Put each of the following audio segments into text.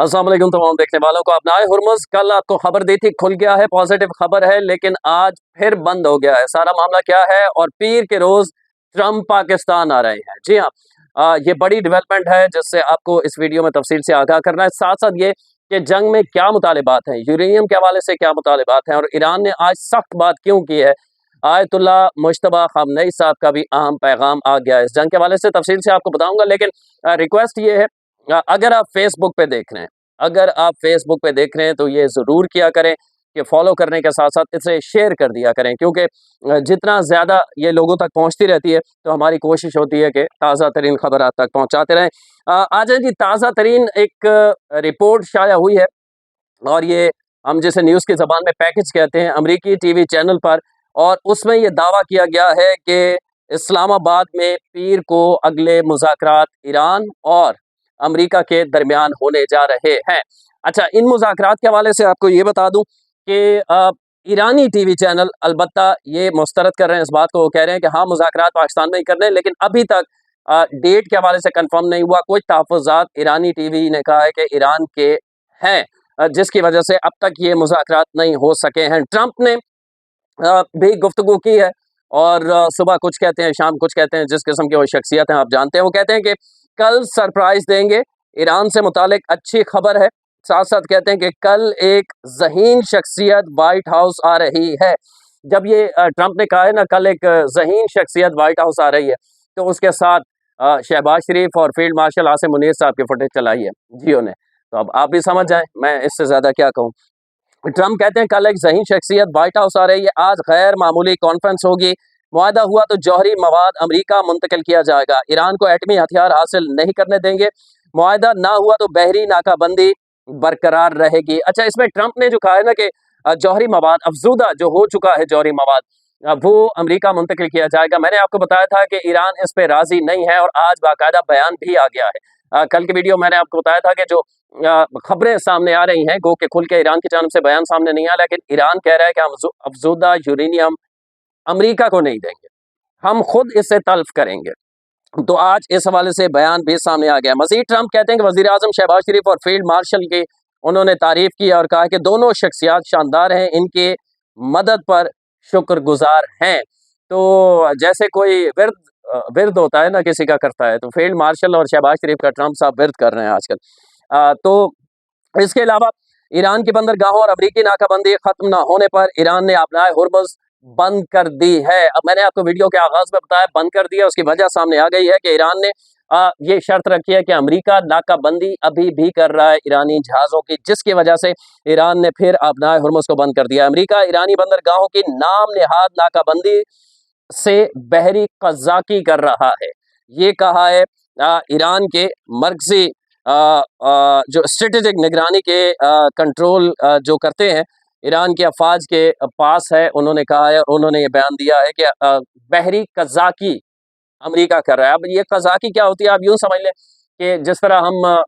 अस्सलाम वालेकुम तमाम देखने वालों को। अपना हुर्मुज़ कल आपको खबर दी थी खुल गया है, पॉजिटिव खबर है, लेकिन आज फिर बंद हो गया है। सारा मामला क्या है? और पीर के रोज ट्रम्प पाकिस्तान आ रहे हैं। जी हाँ, ये बड़ी डेवलपमेंट है जिससे आपको इस वीडियो में तफसील से आगाह करना है। साथ साथ ये कि जंग में क्या मुतालिबात हैं, यूरेनियम के हवाले से क्या मुतालिबात हैं, और ईरान ने आज सख्त बात क्यों की है। आयतुल्ला मुज्तबा खामनेई साहब का भी अहम पैगाम आ गया है। इस जंग के हवाले से तफसील से आपको बताऊंगा, लेकिन रिक्वेस्ट ये है, अगर आप फेसबुक पे देख रहे हैं, अगर आप फेसबुक पे देख रहे हैं तो ये ज़रूर किया करें कि फॉलो करने के साथ साथ इसे शेयर कर दिया करें, क्योंकि जितना ज़्यादा ये लोगों तक पहुंचती रहती है तो हमारी कोशिश होती है कि ताज़ा तरीन खबर आप तक पहुंचाते रहें। आज है जी ताज़ा तरीन एक रिपोर्ट शाया हुई है, और ये हम जिसे न्यूज़ की ज़बान में पैकेज कहते हैं, अमरीकी टीवी चैनल पर। और उसमें ये दावा किया गया है कि इस्लामाबाद में पीर को अगले मुज़ाकरात ईरान और अमरीका के दरमियान होने जा रहे हैं। अच्छा, इन मुज़ाकरात के हवाले से आपको ये बता दूं कि ईरानी टीवी चैनल अलबत्ता ये मुस्तरद कर रहे हैं इस बात को। वो कह रहे हैं कि हाँ, मुज़ाकरात पाकिस्तान में ही करने, लेकिन अभी तक डेट के हवाले से कंफर्म नहीं हुआ। कुछ तहफ़्फ़ुज़ात ईरानी टीवी ने कहा है कि ईरान के हैं, जिसकी वजह से अब तक ये मुज़ाकरात नहीं हो सके हैं। ट्रंप ने भी गुफ्तगू की है, और सुबह कुछ कहते हैं, शाम कुछ कहते हैं। जिस किस्म की वो शख्सियत हैं आप जानते हैं। वो कहते हैं कि कल सरप्राइज देंगे, ईरान से मुतालिक अच्छी खबर है। साथ साथ कहते हैं कि कल एक ज़हीन शख्सियत वाइट हाउस आ रही है। जब ये ट्रंप ने कहा है ना, कल एक ज़हीन शख्सियत वाइट हाउस आ रही है, तो उसके साथ शहबाज शरीफ और फील्ड मार्शल आसिम मुनीर साहब की फुटेज चलाई है जियो ने। तो अब आप भी समझ जाएं, मैं इससे ज़्यादा क्या कहूँ। ट्रम्प कहते हैं कल एक ज़हीन शख्सियत वाइट हाउस आ रही है, आज गैर मामूली कॉन्फ्रेंस होगी, मुआहदा हुआ तो जौहरी मवाद अमरीका मुंतकिल किया जाएगा, ईरान को एटमी हथियार हासिल नहीं करने देंगे, मुआहदा ना हुआ तो बहरी नाकाबंदी बरकरार रहेगी। अच्छा, इसमें ट्रंप ने जो कहा है ना कि जौहरी मवाद अफजूदा जो हो चुका है, जौहरी मवाद वो अमरीका मुंतकिल किया जाएगा। मैंने आपको बताया था कि ईरान इस पे राजी नहीं है, और आज बाकायदा बयान भी आ गया है। कल की वीडियो मैंने आपको बताया था कि जो खबरें सामने आ रही हैं, गो के खुल के ईरान की जानब से बयान सामने नहीं आया, लेकिन ईरान कह रहा है कि हम अफजूदा यूरेनियम अमरीका को नहीं देंगे, हम खुद इसे तल्फ करेंगे। तो आज इस हवाले से बयान भी सामने आ गया। मजीद ट्रंप कहते हैं कि वज़ीर आज़म शहबाज शरीफ और फील्ड मार्शल की उन्होंने तारीफ की और कहा कि दोनों शख्सियात शानदार हैं, इनके मदद पर शुक्रगुजार हैं। तो जैसे कोई विरद होता है ना, किसी का करता है, तो फील्ड मार्शल और शहबाज शरीफ का ट्रंप साहब विरद कर रहे हैं आजकल। तो इसके अलावा ईरान की बंदरगाहों और अमरीकी नाकाबंदी खत्म न होने पर ईरान ने अपना हुर्मुज़ बंद कर दी है। अब मैंने आपको वीडियो के आगाज में बताया बंद कर दिया, उसकी वजह सामने आ गई है कि ईरान ने ये शर्त रखी है कि अमरीका नाकाबंदी अभी भी कर रहा है ईरानी जहाज़ों की, जिसकी वजह से ईरान ने फिर अपना हुर्मुज़ को बंद कर दिया। अमरीका ईरानी बंदरगाहों की नाम नेहाद नाकाबंदी से बहरी कज़ाकी कर रहा है। ये कहा है ईरान के मरकजी जो स्ट्रेटेजिक निगरानी के कंट्रोल जो करते हैं ईरान के अफवाज के पास है, उन्होंने कहा है, उन्होंने ये बयान दिया है कि बहरी कज़ाकी अमरीका कर रहा है। अब ये कज़ाकी क्या होती है, आप यूँ समझ लें कि जिस तरह हम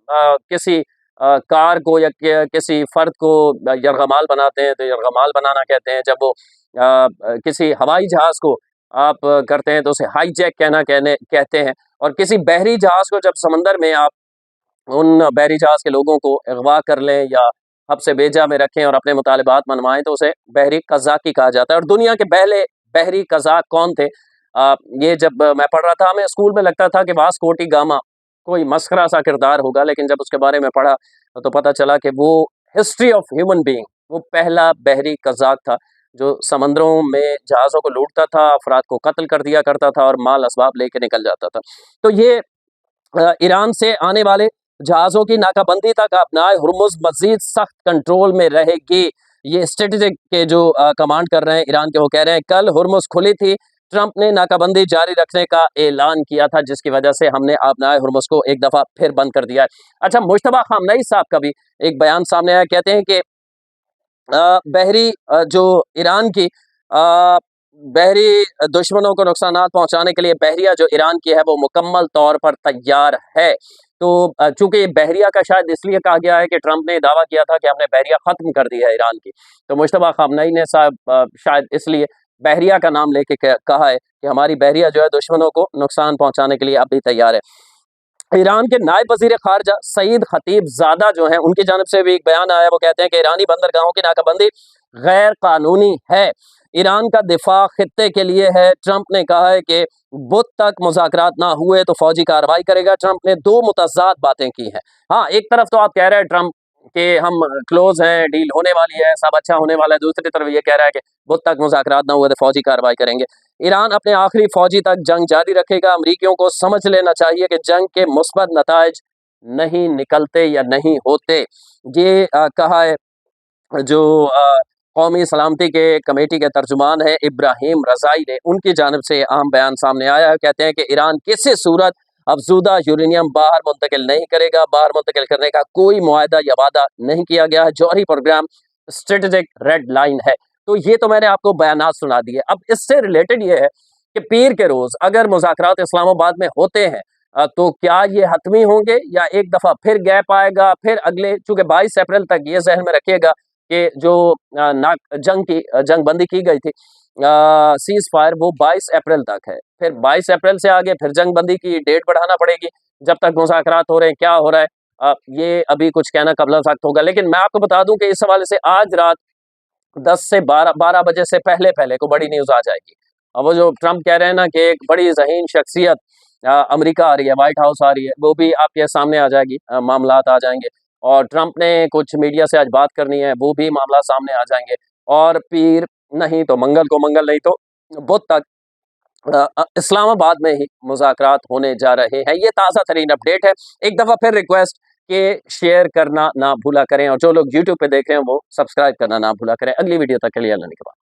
किसी कार को या किसी फ़र्द को यरगमाल बनाते हैं, तो यरगमाल बनाना कहते हैं। जब वो किसी हवाई जहाज़ को आप करते हैं तो उसे हाईजैक कहते हैं। और किसी बहरी जहाज़ को जब समंदर में आप उन बहरी जहाज़ के लोगों को अगवा कर लें या हब्स बेजा में रखें और अपने मुतालिबात मनवाएं, तो उसे बहरी कज़ाकी कहा जाता है। और दुनिया के पहले बहरी कज़ाक कौन थे? ये जब मैं पढ़ रहा था, हमें स्कूल में लगता था कि वास्को डी गामा कोई मस्खरा सा किरदार होगा, लेकिन जब उसके बारे में पढ़ा तो पता चला कि वो हिस्ट्री ऑफ ह्यूमन बीइंग, वो पहला बहरी कज़ाक था जो समंदरों में जहाज़ों को लूटता था, अफराद को कत्ल कर दिया करता था और माल असबाब लेके निकल जाता था। तो ये ईरान से आने वाले जहाज़ों की नाकाबंदी तक अपनाए हुर्मुज़ मज़ीद सख्त कंट्रोल में रहेगी। ये स्ट्रेटेजिक के जो कमांड कर रहे हैं ईरान के, वो कह रहे हैं कल हुर्मुज़ खुली थी, ट्रंप ने नाकाबंदी जारी रखने का ऐलान किया था, जिसकी वजह से हमने अपनाए हुर्मुज़ को एक दफ़ा फिर बंद कर दिया है। अच्छा, मुज्तबा खामनेई साहब का भी एक बयान सामने आया। कहते हैं कि बहरी जो ईरान की बहरी दुश्मनों को नुकसानात पहुंचाने के लिए बहरिया जो ईरान की है वो मुकम्मल तौर पर तैयार है। तो चूंकि ये बहरिया का शायद इसलिए कहा गया है कि ट्रंप ने दावा किया था कि हमने बहरिया खत्म कर दी है ईरान की, तो मुज्तबा खामनेई ने साहब शायद इसलिए बहरिया का नाम लेके कहा है कि हमारी बहरिया जो है दुश्मनों को नुकसान पहुंचाने के लिए अब भी तैयार है। ایران کے نائب وزیر خارجہ سعید خطیب زادہ جو ہیں، ان کی جانب سے بھی ایک بیان آیا، وہ کہتے ہیں کہ ایرانی بندرگاہوں کی ناکہ بندی غیر قانونی ہے، ایران کا دفاع خطے کے لیے ہے۔ ٹرمپ نے کہا ہے کہ بدھ تک مذاکرات نہ ہوئے تو فوجی کارروائی کرے گا۔ ٹرمپ نے دو متضاد باتیں کی ہیں۔ ہاں، ایک طرف تو آپ کہہ رہے ہیں ٹرمپ کہ ہم کلوز ہیں، ڈیل ہونے والی ہے، سب اچھا ہونے والا ہے، دوسری طرف یہ کہہ رہا ہے کہ بدھ تک مذاکرات نہ ہوئے تو فوجی کارروائی کریں گے۔ ایران اپنے آخری فوجی تک جنگ جاری رکھے گا۔ امریکیوں کو سمجھ لینا چاہیے کہ جنگ کے مثبت نتائج نہیں نکلتے یا نہیں ہوتے۔ یہ کہا ہے جو قومی سلامتی کے کمیٹی کے ترجمان ہیں ابراہیم رضائی نے، ان کی جانب سے اہم بیان سامنے آیا ہے۔ کہتے ہیں کہ ایران کسی صورت افزودہ یورینیم باہر منتقل نہیں کرے گا، باہر منتقل کرنے کا کوئی معاہدہ یا وعدہ نہیں کیا گیا ہے، جوہری پروگرام اسٹریٹجک ریڈ لائن ہے۔ تو یہ تو میں نے آپ کو بیانات سنا دیے۔ اب اس سے ریلیٹڈ یہ ہے کہ پیر کے روز اگر مذاکرات اسلام آباد میں ہوتے ہیں تو کیا یہ حتمی ہوں گے یا ایک دفعہ پھر گیپ آئے گا، پھر اگلے، چونکہ 22 اپریل تک یہ ذہن میں رکھیے گا کہ جو جنگ بندی کی گئی تھی، سیز فائر، وہ 22 اپریل تک ہے، پھر 22 اپریل سے آگے پھر جنگ بندی کی ڈیٹ بڑھانا پڑے گی جب تک مذاکرات ہو رہے ہیں۔ کیا ہو رہا ہے یہ ابھی کچھ کہنا قبل وقت ہوگا، لیکن میں آپ کو بتا دوں کہ اس حوالے سے آج رات 10 سے 12 بجے سے پہلے کو بڑی نیوز آ جائے گی۔ اب وہ جو ٹرمپ کہہ رہے ہیں نا کہ ایک بڑی ذہین شخصیت امریکہ آ رہی ہے، وائٹ ہاؤس آ رہی ہے، وہ بھی آپ کے سامنے آ جائے گی، معاملات آ جائیں گے، اور ٹرمپ نے کچھ میڈیا سے آج بات کرنی ہے، وہ بھی معاملات سامنے آ جائیں گے، اور پیر نہیں تو منگل کو، منگل نہیں تو بدھ تک اسلام آباد میں ہی مذاکرات ہونے جا رہے ہیں۔ یہ تازہ ترین اپڈیٹ ہے۔ ایک دفعہ پھر ریکویسٹ کہ شیئر کرنا نہ بھولا کریں، اور جو لوگ یوٹیوب پہ دیکھ رہے ہیں وہ سبسکرائب کرنا نہ بھولا کریں۔ اگلی ویڈیو تک کے لیے اللہ نے کے بعد۔